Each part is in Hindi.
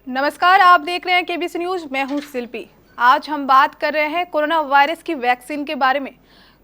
नमस्कार, आप देख रहे हैं केबीसी न्यूज। मैं हूं शिल्पी। आज हम बात कर रहे हैं कोरोना वायरस की वैक्सीन के बारे में।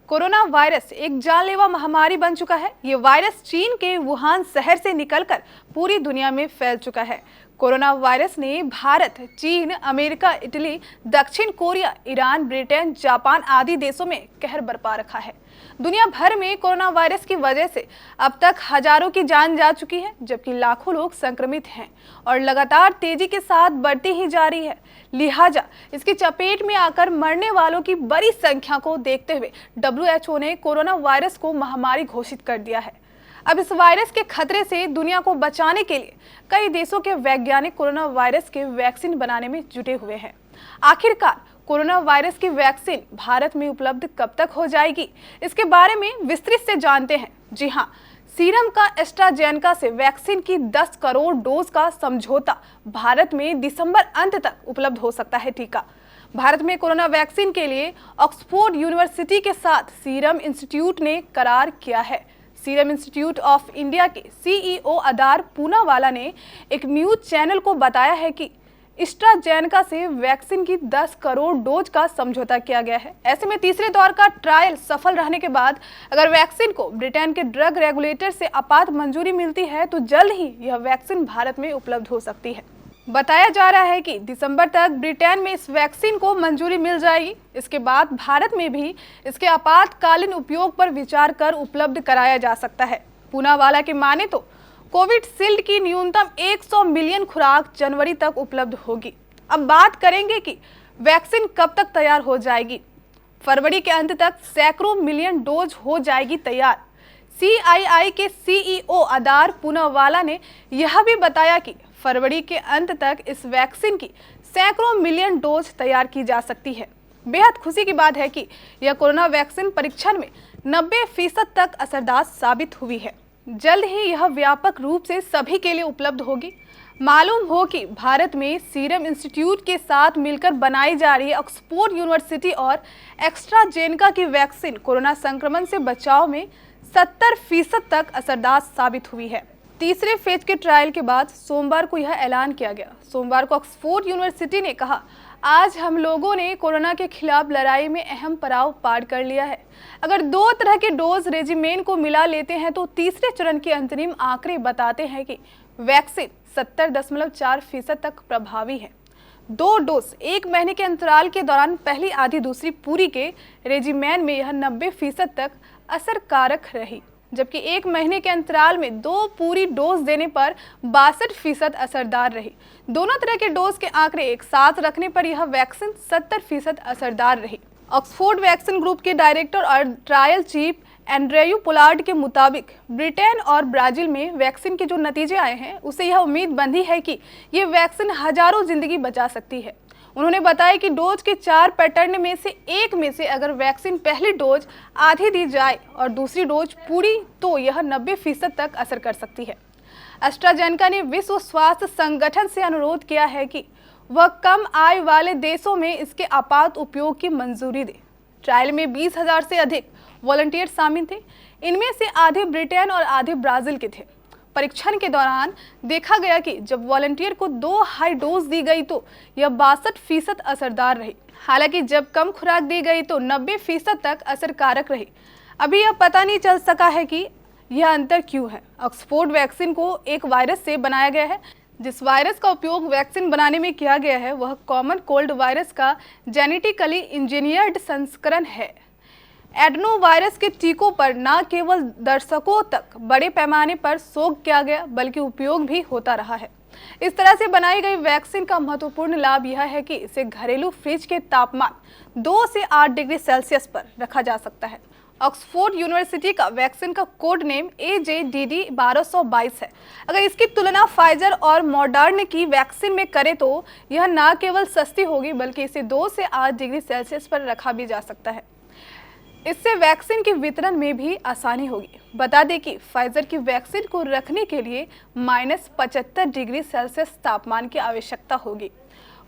कोरोना वायरस एक जानलेवा महामारी बन चुका है। ये वायरस चीन के वुहान शहर से निकलकर पूरी दुनिया में फैल चुका है। कोरोना वायरस ने भारत, चीन, अमेरिका, इटली, दक्षिण कोरिया, ईरान, ब्रिटेन, जापान आदि देशों में कहर बरपा रखा है। दुनिया भर में कोरोना वायरस की वजह से अब तक हजारों की जान जा चुकी है, जबकि लाखों लोग संक्रमित हैं और लगातार तेजी के साथ बढ़ती ही जा रही है। लिहाजा इसकी चपेट में आकर मरने वालों की बड़ी संख्या को देखते हुए WHO ने कोरोना वायरस को महामारी घोषित कर दिया है। अब इस वायरस के खतरे से दुनिया को बचाने के लिए कई देशों के वैज्ञानिक कोरोना वायरस के वैक्सीन बनाने में जुटे हुए हैं। आखिरकार कोरोना वायरस की वैक्सीन भारत में उपलब्ध कब तक हो जाएगी, इसके बारे में विस्तृत से जानते हैं। जी हाँ, सीरम का एस्ट्राजेनेका से वैक्सीन की 10 करोड़ डोज का समझौता। भारत में दिसंबर अंत तक उपलब्ध हो सकता है टीका। भारत में कोरोना वैक्सीन के लिए ऑक्सफोर्ड यूनिवर्सिटी के साथ सीरम इंस्टीट्यूट ने करार किया है। सीरम इंस्टीट्यूट ऑफ इंडिया के CEO अदार पूनावाला ने एक न्यूज चैनल को बताया है कि एस्ट्राजेनेका से वैक्सीन की 10 करोड़ डोज का समझौता किया गया है। ऐसे में तीसरे दौर का ट्रायल सफल रहने के बाद अगर वैक्सीन को ब्रिटेन के ड्रग रेगुलेटर से आपात मंजूरी मिलती है तो जल्द ही यह वैक्सीन भारत में उपलब्ध हो सकती है। बताया जा रहा है कि दिसंबर तक ब्रिटेन में इस वैक्सीन को मंजूरी मिल जाएगी। इसके बाद भारत में भी इसके आपातकालीन उपयोग पर विचार कर उपलब्ध कराया जा सकता है। पूनावाला के माने तो कोविशील्ड की न्यूनतम 100 मिलियन खुराक जनवरी तक उपलब्ध होगी। अब बात करेंगे कि वैक्सीन कब तक तैयार हो जाएगी। फरवरी के अंत तक सैकड़ों मिलियन डोज हो जाएगी तैयार। CII के CEO अदार पूनावाला ने यह भी बताया कि फरवरी के अंत तक इस वैक्सीन की सैकड़ों मिलियन डोज तैयार की जा सकती है। बेहद खुशी की बात है कि यह कोरोना वैक्सीन परीक्षण में 90% तक असरदार साबित हुई है। जल्द ही यह व्यापक रूप से सभी के लिए उपलब्ध होगी। मालूम हो कि भारत में सीरम इंस्टीट्यूट के साथ मिलकर बनाई जा रही ऑक्सफोर्ड यूनिवर्सिटी और एस्ट्राजेनेका की वैक्सीन कोरोना संक्रमण से बचाव में 70% तक असरदार साबित हुई है। तीसरे फेज के ट्रायल के बाद सोमवार को यह ऐलान किया गया। सोमवार को ऑक्सफोर्ड यूनिवर्सिटी ने कहा, आज हम लोगों ने कोरोना के खिलाफ लड़ाई में अहम पड़ाव पार कर लिया है। अगर 2 तरह के डोज रेजिमेन को मिला लेते हैं तो तीसरे चरण के अंतरिम आंकड़े बताते हैं कि वैक्सीन 70.4% तक प्रभावी है। 2 डोज 1 महीने के अंतराल के दौरान पहली आधी दूसरी पूरी के रेजिमेन में यह 90% तक असरकारक रही, जबकि 1 महीने के अंतराल में 2 पूरी डोज देने पर 62% असरदार रही। दोनों तरह के डोज के आंकड़े एक साथ रखने पर यह वैक्सीन 70% असरदार रही। ऑक्सफोर्ड वैक्सीन ग्रुप के डायरेक्टर और ट्रायल चीफ एंड्रयू पोलार्ड के मुताबिक ब्रिटेन और ब्राजील में वैक्सीन के जो नतीजे आए हैं उससे यह उम्मीद बंधी है कि ये वैक्सीन हजारों जिंदगी बचा सकती है। उन्होंने बताया कि डोज के 4 पैटर्न में से एक में से अगर वैक्सीन पहली डोज आधी दी जाए और दूसरी डोज पूरी तो यह 90% तक असर कर सकती है। एस्ट्राजेनेका ने विश्व स्वास्थ्य संगठन से अनुरोध किया है कि वह कम आय वाले देशों में इसके आपात उपयोग की मंजूरी दे। ट्रायल में 20,000 से अधिक वॉलंटियर शामिल थे। इनमें से आधे ब्रिटेन और आधे ब्राजील के थे। परीक्षण के दौरान देखा गया कि जब वॉलंटियर को 2 हाई डोज दी गई तो यह 62% असरदार रही। हालांकि जब कम खुराक दी गई तो 90% तक असरकारक रही। अभी यह पता नहीं चल सका है कि यह अंतर क्यों है। ऑक्सफोर्ड वैक्सीन को एक वायरस से बनाया गया है। जिस वायरस का उपयोग वैक्सीन बनाने में किया गया है वह कॉमन कोल्ड वायरस का जेनेटिकली इंजीनियर्ड संस्करण है। एडनो वायरस के टीकों पर न केवल दर्शकों तक बड़े पैमाने पर शोध किया गया बल्कि उपयोग भी होता रहा है। इस तरह से बनाई गई वैक्सीन का महत्वपूर्ण लाभ यह है कि इसे घरेलू फ्रिज के तापमान 2 से 8 डिग्री सेल्सियस पर रखा जा सकता है। ऑक्सफोर्ड यूनिवर्सिटी का वैक्सीन का कोड नेम AJDD 1222 है। अगर इसकी तुलना फाइजर और मॉडर्न की वैक्सीन में करें तो यह न केवल सस्ती होगी बल्कि इसे 2 से 8 डिग्री सेल्सियस पर रखा भी जा सकता है। इससे वैक्सीन के वितरण में भी आसानी होगी। बता दें कि फाइजर की वैक्सीन को रखने के लिए -75 डिग्री सेल्सियस तापमान की आवश्यकता होगी।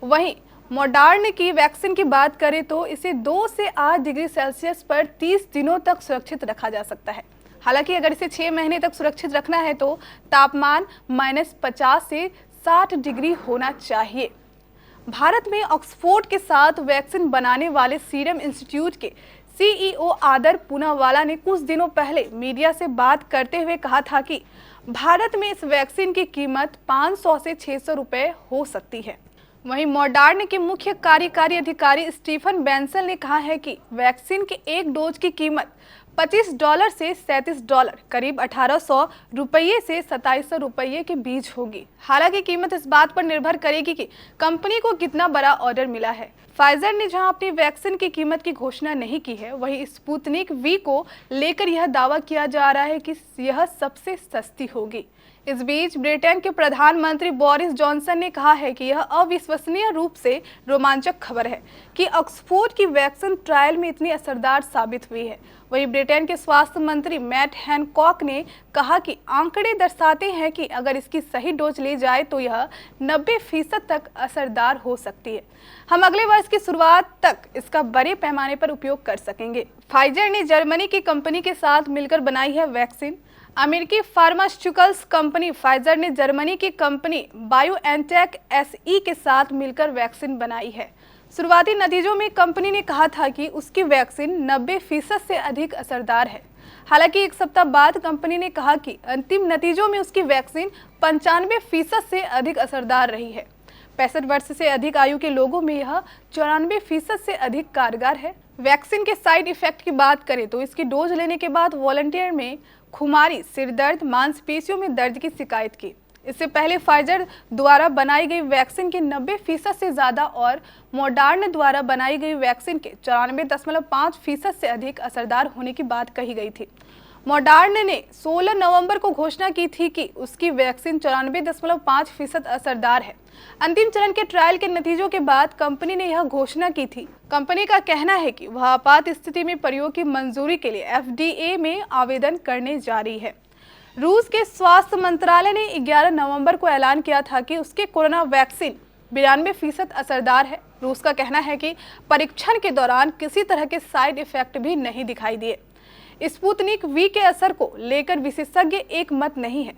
वहीं मॉडर्न की वैक्सीन की बात करें तो इसे 2 से 8 डिग्री सेल्सियस पर 30 दिनों तक सुरक्षित रखा जा सकता है। हालांकि अगर इसे 6 महीने तक सुरक्षित रखना है तो तापमान -50 से 60 डिग्री होना चाहिए। भारत में ऑक्सफोर्ड के साथ वैक्सीन बनाने वाले सीरम इंस्टीट्यूट के सीईओ आदर पूनावाला ने कुछ दिनों पहले मीडिया से बात करते हुए कहा था कि भारत में इस वैक्सीन की कीमत 500 से 600 रुपए हो सकती है। वहीं मॉडर्ना के मुख्य कार्यकारी अधिकारी स्टीफन बेंसल ने कहा है कि वैक्सीन के एक डोज की कीमत $25 से $37, करीब 1800 रुपये से 2700 रुपये के बीच होगी। हालांकि कीमत इस बात पर निर्भर करेगी कि कंपनी को कितना बड़ा ऑर्डर मिला है। फाइजर ने जहां अपनी वैक्सीन की कीमत की घोषणा नहीं की है, वहीं स्पुतनिक वी को लेकर यह दावा किया जा रहा है कि यह सबसे सस्ती होगी। इस बीच ब्रिटेन के प्रधानमंत्री बोरिस जॉनसन ने कहा है कि यह अविश्वसनीय रूप से रोमांचक खबर है कि ऑक्सफोर्ड की वैक्सीन ट्रायल में इतनी असरदार साबित हुई है। वहीं ब्रिटेन के स्वास्थ्य मंत्री मैट हैनकॉक ने कहा कि आंकड़े दर्शाते हैं कि अगर इसकी सही डोज ली जाए तो यह 90% तक असरदार हो सकती है। हम अगले वर्ष की शुरुआत तक इसका बड़े पैमाने पर उपयोग कर सकेंगे। फाइजर ने जर्मनी की कंपनी के साथ मिलकर बनाई है वैक्सीन। अमेरिकी फार्मास्यूटिकल्स कंपनी फाइजर ने जर्मनी की कंपनी बायोएनटेक एसई के साथ मिलकर वैक्सीन बनाई है। शुरुआती नतीजों में कंपनी ने कहा था कि उसकी वैक्सीन 90% से अधिक असरदार है। हालांकि एक सप्ताह बाद कंपनी ने कहा कि अंतिम नतीजों में उसकी वैक्सीन 95% से अधिक असरदार रही है। 65 वर्ष से अधिक आयु के लोगों में यह 94% से अधिक कारगर है। वैक्सीन के साइड इफेक्ट की बात करें तो इसकी डोज लेने के बाद वॉलंटियर में खुमारी, सिर दर्द, मांसपेशियों में दर्द की शिकायत की। इससे पहले फाइजर द्वारा बनाई गई वैक्सीन के 90% से ज़्यादा और मॉडर्ना द्वारा बनाई गई वैक्सीन के 94.5% से अधिक असरदार होने की बात कही गई थी। मॉडर्ना ने 16 नवंबर को घोषणा की थी कि उसकी वैक्सीन 94.5% असरदार है। अंतिम चरण के ट्रायल के नतीजों के बाद कंपनी ने यह घोषणा की थी। कंपनी का कहना है कि वह आपात स्थिति में प्रयोग की मंजूरी के लिए FDA में आवेदन करने जा रही है। रूस के स्वास्थ्य मंत्रालय ने 11 नवंबर को ऐलान किया था कि उसके कोरोना वैक्सीन 92% असरदार है। रूस का कहना है कि परीक्षण के दौरान किसी तरह के साइड इफेक्ट भी नहीं दिखाई दिए। स्पुतनिक वी के असर को लेकर विशेषज्ञ एक मत नहीं है।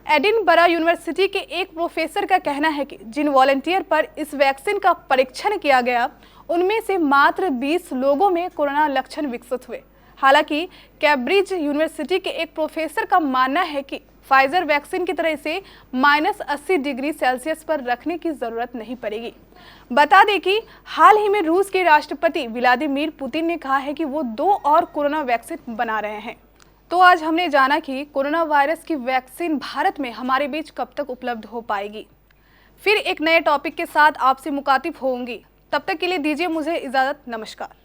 एडिनबरा यूनिवर्सिटी के एक प्रोफेसर का कहना है कि जिन वॉलंटियर पर इस वैक्सीन का परीक्षण किया गया उनमें से मात्र 20 लोगों में कोरोना लक्षण विकसित हुए। हालांकि कैम्ब्रिज यूनिवर्सिटी के एक प्रोफेसर का मानना है कि फाइजर वैक्सीन की तरह इसे -80 डिग्री सेल्सियस पर रखने की जरूरत नहीं पड़ेगी। बता दें कि हाल ही में रूस के राष्ट्रपति व्लादिमीर पुतिन ने कहा है कि वो 2 और कोरोना वैक्सीन बना रहे हैं। तो आज हमने जाना कि कोरोना वायरस की वैक्सीन भारत में हमारे बीच कब तक उपलब्ध हो पाएगी। फिर एक नए टॉपिक के साथ आपसे मुखातिब होंगी। तब तक के लिए दीजिए मुझे इजाज़त। नमस्कार।